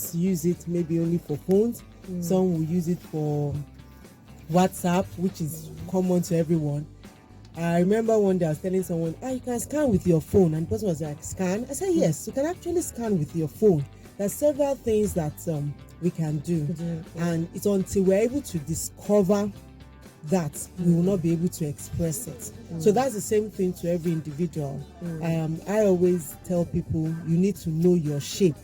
just use it maybe only for phones. Some will use it for WhatsApp, which is common to everyone. I remember one day I was telling someone, you can scan with your phone, and the person was like, scan? I said, yes, you can actually scan with your phone. There's several things that we can do, and it's until we're able to discover that we will not be able to express it. So that's the same thing to every individual. I always tell people, you need to know your shape.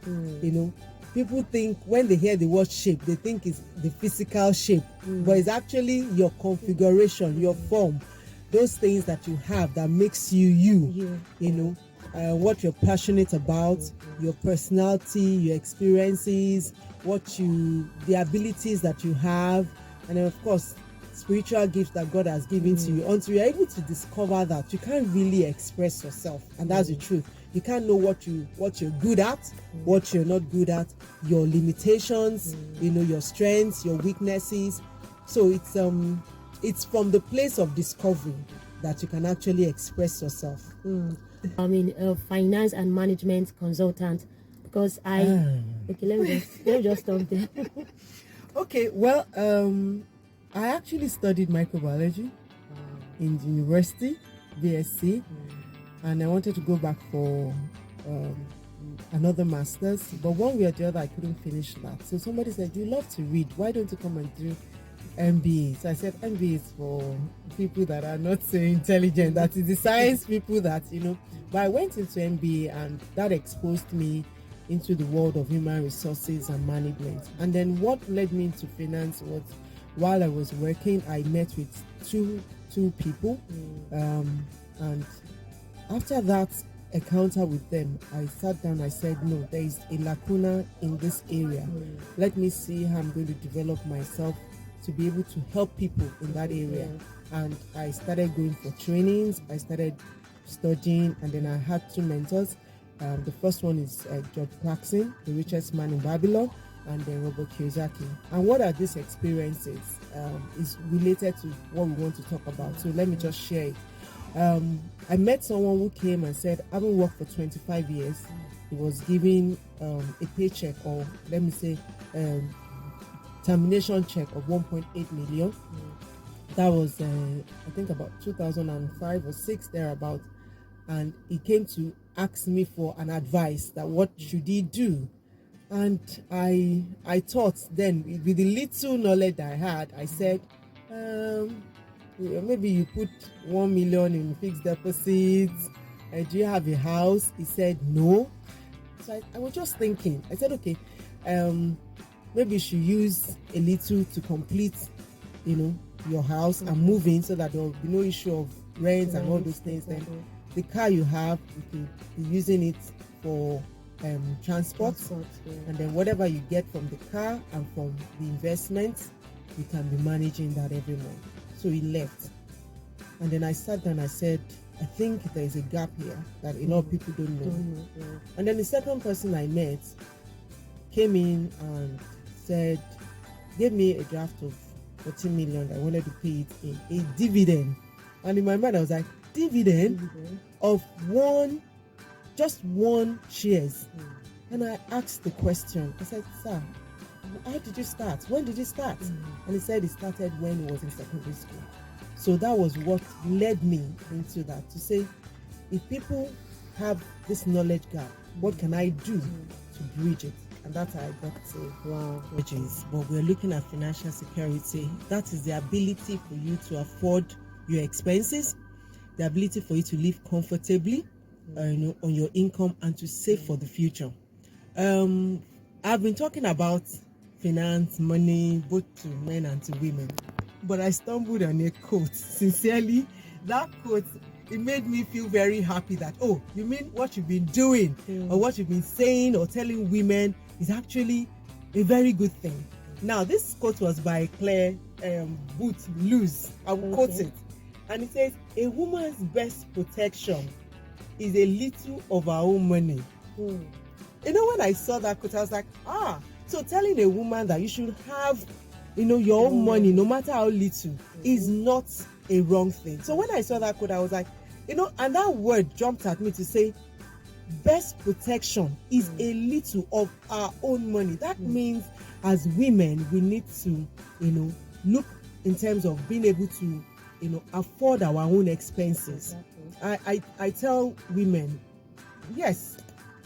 You know, people think when they hear the word shape, they think it's the physical shape, but it's actually your configuration, your form, those things that you have that makes you you know, what you're passionate about, your personality, your experiences, the abilities that you have, and then of course spiritual gifts that God has given to you. Until you're able to discover that, you can't really express yourself, and that's the truth. You can't know what you're good at, what you're not good at, your limitations, you know, your strengths, your weaknesses. So it's from the place of discovery that you can actually express yourself. I mean, a finance and management consultant, because okay, let me just stop there. Okay, well, I actually studied microbiology in the university, BSc, and I wanted to go back for another master's, but one way or the other I couldn't finish that. So somebody said, you love to read, why don't you come and do MBA? So I said, MBA is for people that are not so intelligent, that is the science people that, you know. But I went into MBA, and that exposed me into the world of human resources and management. And then what led me into finance was, while I was working, I met with two people, and after that encounter with them, I sat down, I said, no, there is a lacuna in this area. Let me see how I'm going to develop myself to be able to help people in that area. And I started going for trainings, I started studying, and then I had two mentors. The first one is George Clarkson, the richest man in Babylon, and then Robert Kiyosaki. And what are these experiences is related to what we want to talk about. So let me just share it. I met someone who came and said, having worked for 25 years, he was given a paycheck, or let me say termination check of 1.8 million. That was I think about 2005 or 6 thereabout, and he came to ask me for an advice that what should he do. And I thought then, with the little knowledge I had, I said, maybe you put 1 million in fixed deposits. Do you have a house? He said no. So I was just thinking. I said, okay, maybe you should use a little to complete, you know, your house and move in, so that there will be no issue of rent and all those things. Then the car you have, you could be using it for transport, and then whatever you get from the car and from the investments, you can be managing that every month. So he left, and then I sat down. I said, I think there is a gap here that a lot of people don't know. And then the second person I met came in and said, gave me a draft of 14 million. I wanted to pay it in a dividend, and in my mind I was like, dividend of just one shares. And I asked the question, I said, sir, how did you start? When did you start? And he said he started when he was in secondary school. So that was what led me into that, to say, if people have this knowledge gap, what can I do to bridge it? And that's how I got to bridges. But we're looking at financial security. That is the ability for you to afford your expenses, the ability for you to live comfortably on your income, and to save for the future. I've been talking about finance, money, both to men and to women, but I stumbled on a quote. Sincerely, that quote, it made me feel very happy that, oh, you mean what you've been doing or what you've been saying or telling women is actually a very good thing. Now, this quote was by Claire Booth Luz. I will quote it. And it says, a woman's best protection is a little of her own money. You know, when I saw that quote, I was like, so telling a woman that you should have, your own money, no matter how little, is not a wrong thing. So when I saw that quote, I was like, and that word jumped at me to say, best protection is a little of our own money. That means as women, we need to, look in terms of being able to, afford our own expenses. Exactly. I tell women, yes,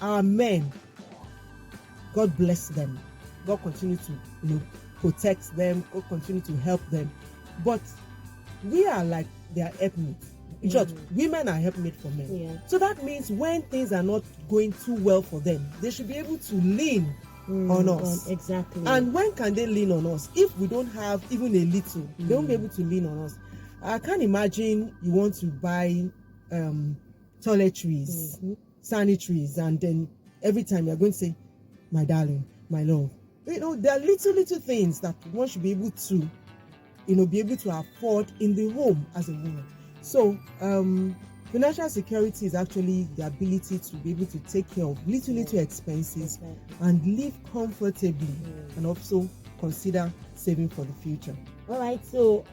our men, God bless them. God continue to, protect them. God continue to help them. But we are like their helpmates. In short, women are helpmates for men. Yeah. So that means when things are not going too well for them, they should be able to lean on us. Exactly. And when can they lean on us? If we don't have even a little, they won't be able to lean on us. I can't imagine you want to buy toiletries, sanitaries, and then every time you're going to say, my darling, my love. There are little things that one should be able to, be able to afford in the home as a woman. So, financial security is actually the ability to be able to take care of little expenses and live comfortably, and also consider saving for the future. All right. So,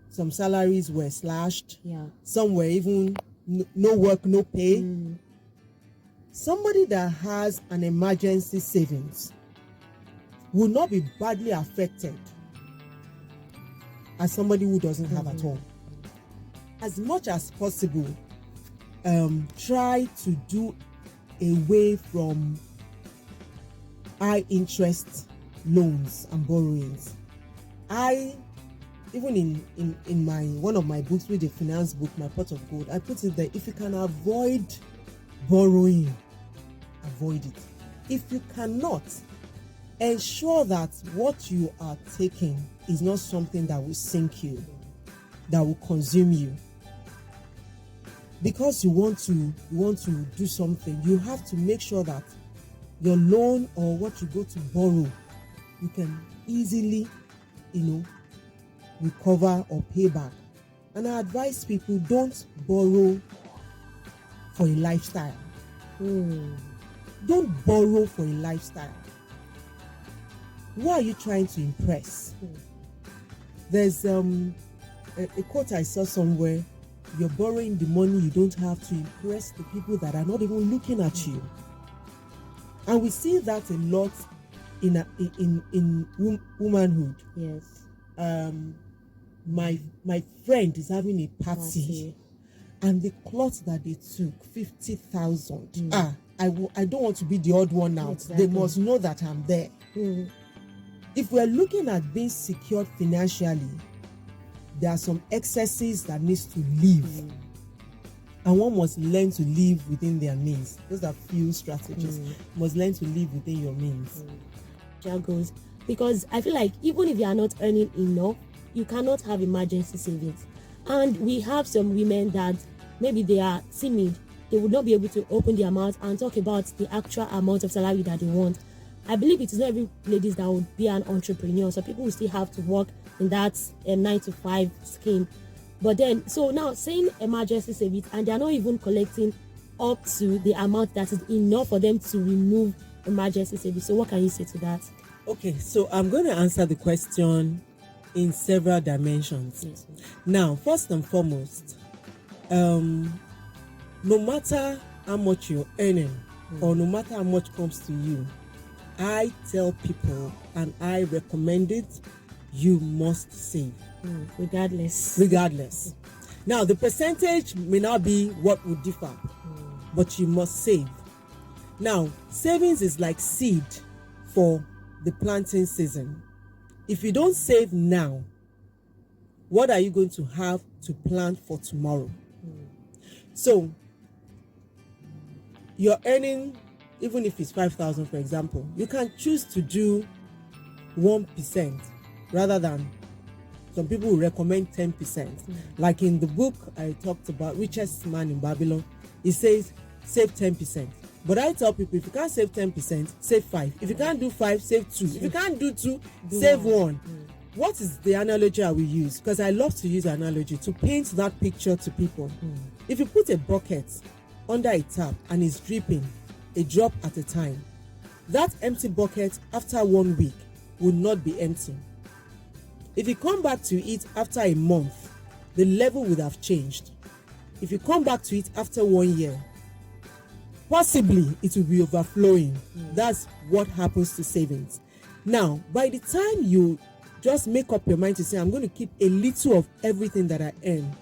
Some salaries were slashed. yeah. Some were even no work, no pay. Somebody that has an emergency savings will not be badly affected as somebody who doesn't have at all. As much as possible, try to do away from high interest loans and borrowings. Even in my one of my books, with the finance book, My Pot of Gold, I put it there: if you can avoid borrowing, avoid it. If you cannot, ensure that what you are taking is not something that will sink you, that will consume you. Because you want to do something, you have to make sure that your loan or what you go to borrow, you can easily, recover or pay back. And I advise people, don't borrow for a lifestyle. Don't borrow for a lifestyle. Who are you trying to impress? There's a quote I saw somewhere: you're borrowing the money you don't have to impress the people that are not even looking at you. And we see that a lot in womanhood. Yes. My friend is having a party, and the clothes that they took, 50,000. I don't want to be the odd one out. Exactly. They must know that I'm there. If we're looking at being secured financially, there are some excesses that needs to leave, and one must learn to live within their means. Those are few strategies. You must learn to live within your means. Goes, because I feel like even if you are not earning enough, you cannot have emergency savings. And we have some women that maybe they are timid, they would not be able to open their mouth and talk about the actual amount of salary that they want. I believe it is not every ladies that would be an entrepreneur, so people will still have to work in that 9 to 5 scheme. But then, so now saying emergency savings, and they are not even collecting up to the amount that is enough for them to remove emergency savings. So what can you say to that? Okay, so I'm going to answer the question in several dimensions. Yes. Now, first and foremost, no matter how much you're earning, or no matter how much comes to you, I tell people, and I recommend it, you must save. Regardless. Now, the percentage may not be what would differ, but you must save. Now, savings is like seed for the planting season. If you don't save now, what are you going to have to plant for tomorrow? So, you're earning, even if it's 5,000, for example, you can choose to do 1% rather than some people will recommend 10%. Like in the book I talked about, Richest Man in Babylon, it says save 10%. But I tell people, if you can't save 10%, save 5. If you can't do 5, save 2. If you can't do 2, save 1. What is the analogy I will use? Because I love to use analogy to paint that picture to people. If you put a bucket under a tap and it's dripping, a drop at a time, that empty bucket after 1 week will not be empty. If you come back to it after a month, the level would have changed. If you come back to it after 1 year, possibly it will be overflowing. That's what happens to savings. Now, by the time you just make up your mind to say, I'm going to keep a little of everything that I earn,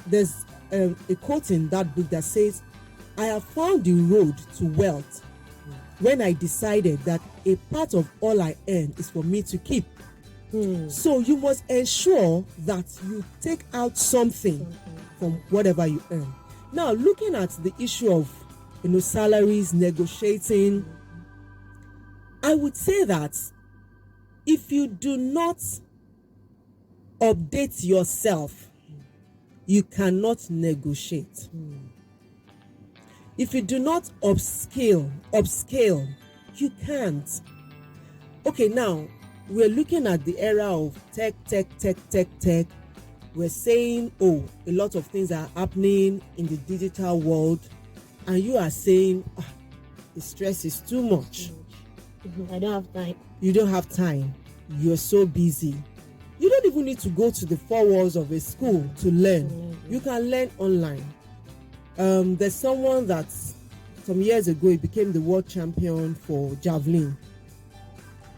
there's a quote in that book that says, I have found the road to wealth when I decided that a part of all I earn is for me to keep. So you must ensure that you take out something from whatever you earn. Now, looking at the issue of salaries, negotiating, I would say that if you do not update yourself, you cannot negotiate. If you do not upscale, you can't. Okay, now we're looking at the era of tech. We're saying, oh, a lot of things are happening in the digital world, and you are saying, the stress is too much. I don't have time. You don't have time. You're so busy. You don't even need to go to the 4 walls of a school to learn. You can learn online. There's someone that some years ago he became the world champion for javelin,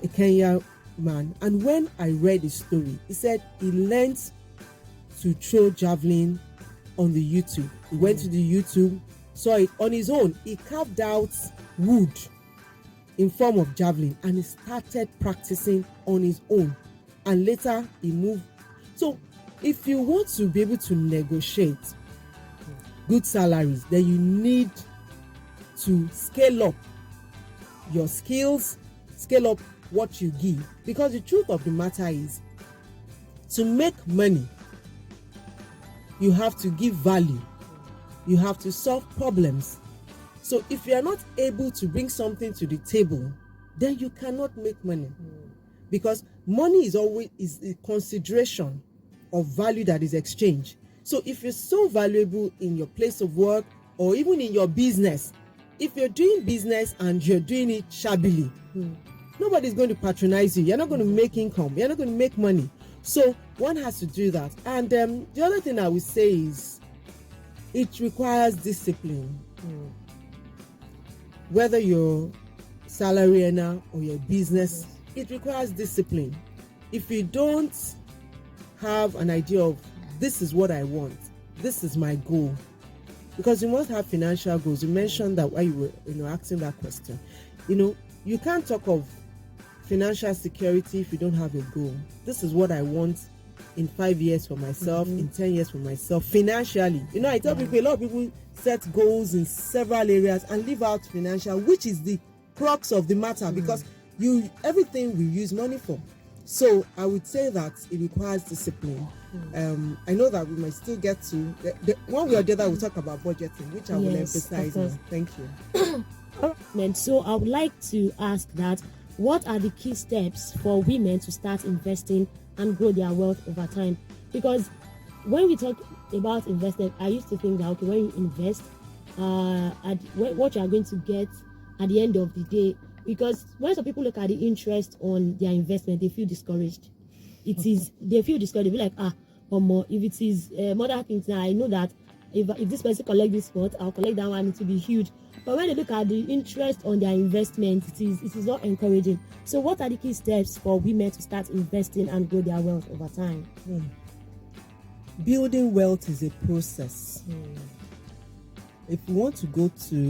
a Kenyan man. And when I read his story, he said he learned to throw javelin on the YouTube. He went to the YouTube, saw it on his own. He carved out wood in form of javelin and he started practicing on his own. And later he moved. So if you want to be able to negotiate good salaries, then you need to scale up your skills, scale up what you give. Because the truth of the matter is, to make money, you have to give value. You have to solve problems. So if you are not able to bring something to the table, then you cannot make money. Because money is always a consideration of value that is exchanged. So if you're so valuable in your place of work or even in your business, if you're doing business and you're doing it shabbily, nobody's going to patronize you. You're not going to make income. You're not going to make money. So one has to do that. And the other thing I would say is it requires discipline. Whether you're salary earner or your business, it requires discipline. If you don't have an idea of this is what I want, this is my goal, because you must have financial goals. You mentioned that while you were asking that question. You can't talk of financial security if you don't have a goal. This is what I want in 5 years for myself, in 10 years for myself, financially. I tell people, a lot of people set goals in several areas and leave out financial, which is the crux of the matter, because everything we use money for. So I would say that it requires discipline. I know that we might still get to one way or the other. We'll talk about budgeting, which I will emphasize now. Thank you. So I would like to ask that, what are the key steps for women to start investing and grow their wealth over time? Because when we talk about investment, I used to think that, okay, when you invest, what you are going to get at the end of the day, because when some people look at the interest on their investment, they feel discouraged. They feel discouraged. They be like, or more. If it is mother things, now I know that if this person collect this spot, I'll collect that one. It will be huge. But when they look at the interest on their investment, it is not encouraging. So what are the key steps for women to start investing and grow their wealth over time? Building wealth is a process. If you want to go to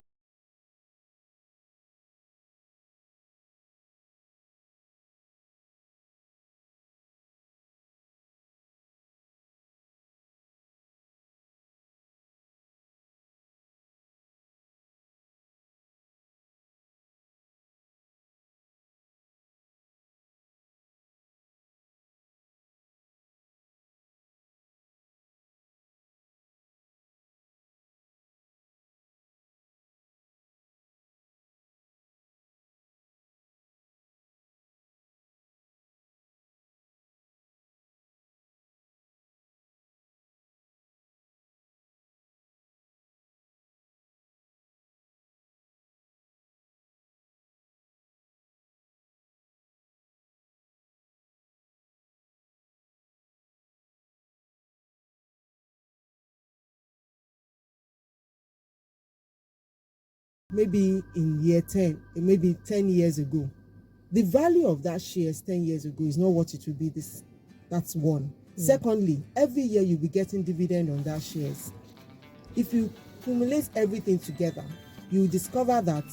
maybe in year 10, maybe 10 years ago, the value of that shares 10 years ago is not what it will be this. That's one. Secondly, every year you'll be getting dividend on that shares. If you accumulate everything together, you will discover that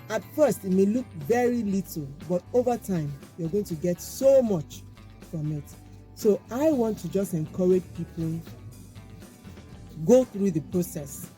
at first it may look very little, but over time you're going to get so much from it. So I want to just encourage people, go through the process.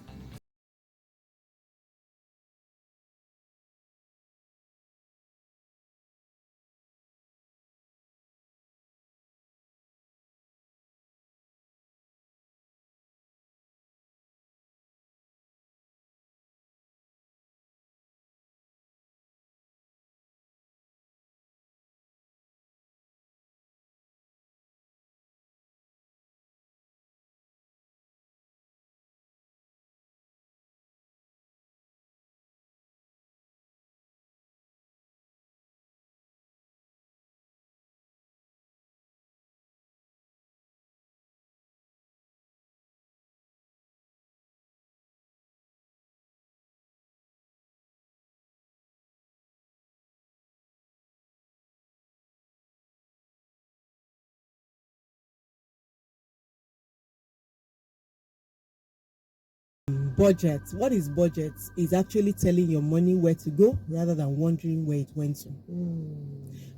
Budget. What is budget? Is actually telling your money where to go rather than wondering where it went to.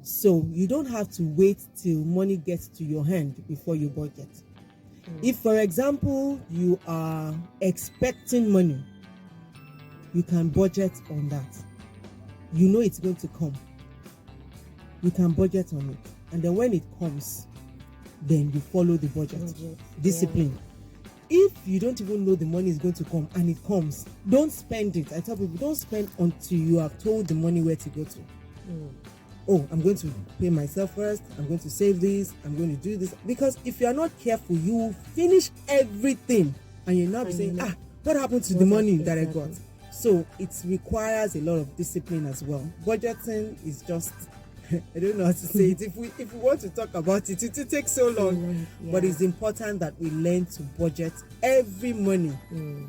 So you don't have to wait till money gets to your hand before you budget. If, for example, you are expecting money, you can budget on that. You know it's going to come. You can budget on it. And then when it comes, then you follow the budget. Discipline. If you don't even know the money is going to come and it comes, don't spend it. I tell people, don't spend until you have told the money where to go to. Oh, I'm going to pay myself first. I'm going to save this. I'm going to do this. Because if you are not careful, you will finish everything and you'll not be saying, what happened to the money that I got? So it requires a lot of discipline as well. Budgeting is just, I don't know how to say it. If we want to talk about it, it will take so long. But it's important that we learn to budget every money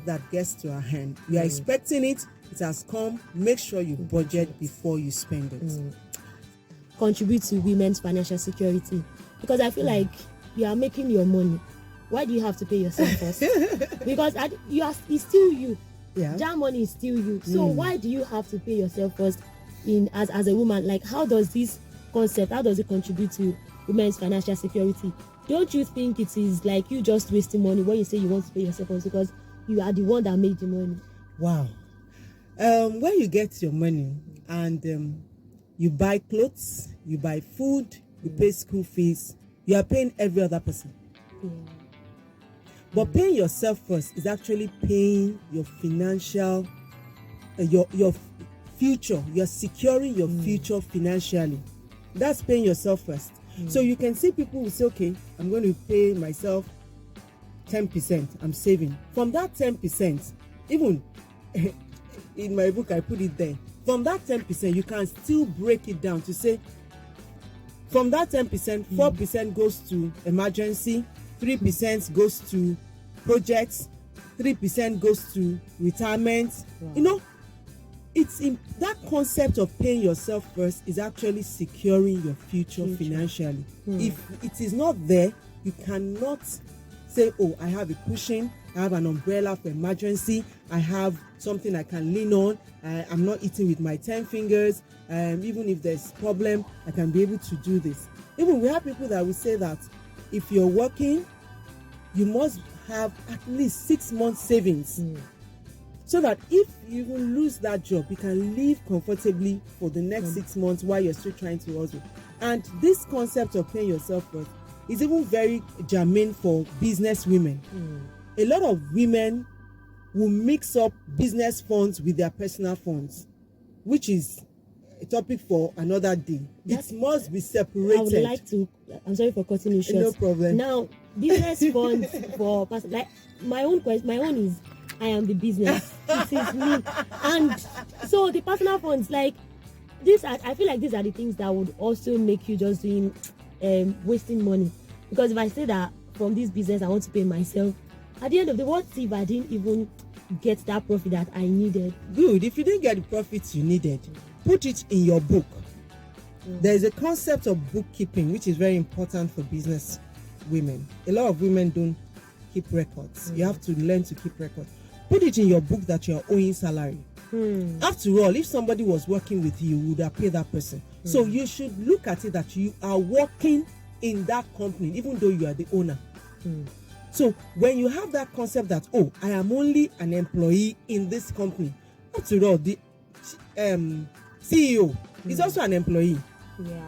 that gets to our hand. We are expecting it. It has come. Make sure you budget before you spend it. Contribute to women's financial security, because I feel like you are making your money. Why do you have to pay yourself first? Because it's still you. That money is still you. So why do you have to pay yourself first? As a woman, like, how does this concept, how does it contribute to women's financial security? Don't you think it is like you just wasting money when you say you want to pay yourself first, because you are the one that made the money? Wow. When you get your money and you buy clothes, you buy food, you pay school fees, you are paying every other person. But paying yourself first is actually paying your financial, your future. You're securing your future financially. That's paying yourself first. So you can see people who say, okay, I'm going to pay myself 10%. I'm saving. From that 10%, even in my book, I put it there. From that 10%, you can still break it down to say, from that 10%, 4% goes to emergency, 3% goes to projects, 3% goes to retirement. You know, it's in that concept of paying yourself first is actually securing your future financially. If it is not there, You cannot say, oh, I have a cushion, I have an umbrella for emergency, I have something I can lean on, I'm not eating with my 10 fingers, even if there's problem, I can be able to do this. Even we have people that will say that if you're working, you must have at least 6 months savings. So that if you even lose that job, you can live comfortably for the next 6 months while you're still trying to hustle. And this concept of paying yourself first is even very germane for business women. A lot of women will mix up business funds with their personal funds, which is a topic for another day. It must be separated. I would like to, I'm sorry for cutting you short. No problem. Now, business funds for like my own is I am the business. It is me. And so the personal funds, like this, I feel like these are the things that would also make you just doing wasting money. Because if I say that from this business I want to pay myself, at the end of the day, what if I didn't even get that profit that I needed? Good. If you didn't get the profits you needed, put it in your book. There is a concept of bookkeeping which is very important for business women. A lot of women don't keep records. You have to learn to keep records. Put it in your book that you're owing salary. After all, if somebody was working with you, you would have paid that person. So you should look at it that you are working in that company, even though you are the owner. So when you have that concept that, oh, I am only an employee in this company, after all, the CEO is also an employee.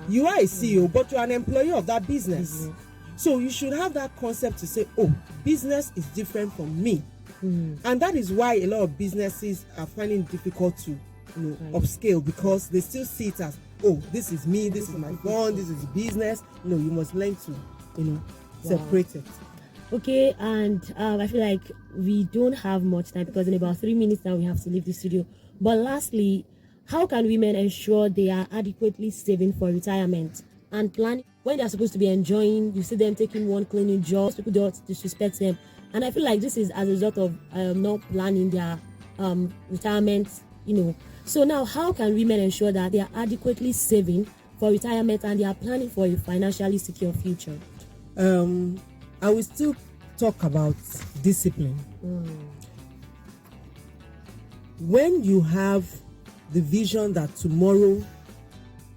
You are a CEO, but you are an employee of that business. So you should have that concept to say, oh, business is different from me. And that is why a lot of businesses are finding it difficult to upscale, because they still see it as, oh, this is me, this is my fund, this is business. No, you must learn to separate it. Okay, and I feel like we don't have much time because in about 3 minutes now we have to leave the studio. But lastly, how can women ensure they are adequately saving for retirement and planning when they're supposed to be enjoying? You see them taking one cleaning job, people don't disrespect them. And I feel like this is as a result of not planning their retirement, So now, how can women ensure that they are adequately saving for retirement and they are planning for a financially secure future? I will still talk about discipline. When you have the vision that tomorrow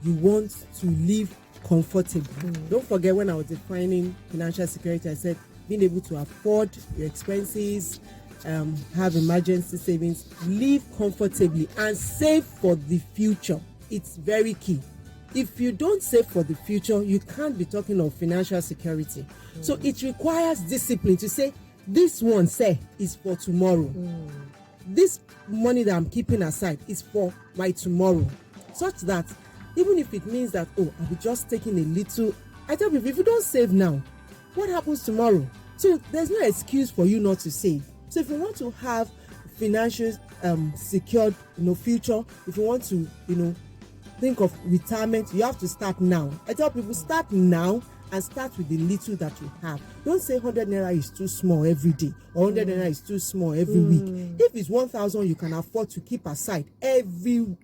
you want to live comfortably, don't forget when I was defining financial security, I said being able to afford your expenses, have emergency savings, live comfortably and save for the future. It's very key. If you don't save for the future, you can't be talking of financial security. So it requires discipline to say, this one, is for tomorrow. This money that I'm keeping aside is for my tomorrow. Such that even if it means that, oh, I'll be just taking a little, I tell people, if you don't save now, what happens tomorrow? So there's no excuse for you not to save. So if you want to have financial secured, future, if you want to, think of retirement, you have to start now. I tell people, start now and start with the little that you have. Don't say 100 naira is too small every day or 100 naira is too small every week. If it's 1,000 you can afford to keep aside even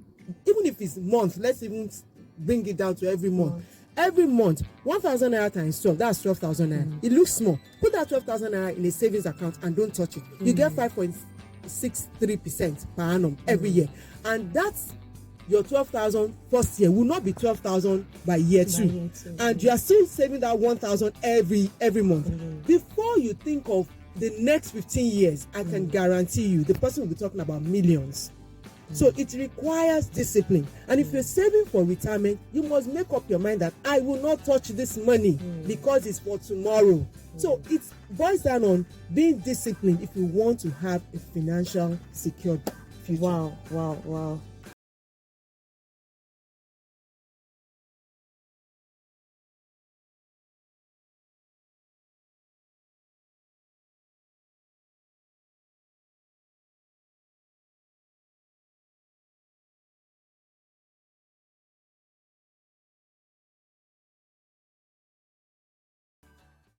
if it's month, let's even bring it down to every month. Every month, 1,000 naira times 12, that's 12,000 naira. It looks small. Put that 12,000 naira in a savings account and don't touch it. You get 5.63% per annum every year. And that's your 12,000 first year will not be 12,000 by year two. And you are still saving that 1,000 every month. Before you think of the next 15 years, I can guarantee you the person will be talking about millions. So it requires discipline. And if you're saving for retirement, you must make up your mind that I will not touch this money because it's for tomorrow. So it boils down on being disciplined if you want to have a financial secured future. Wow.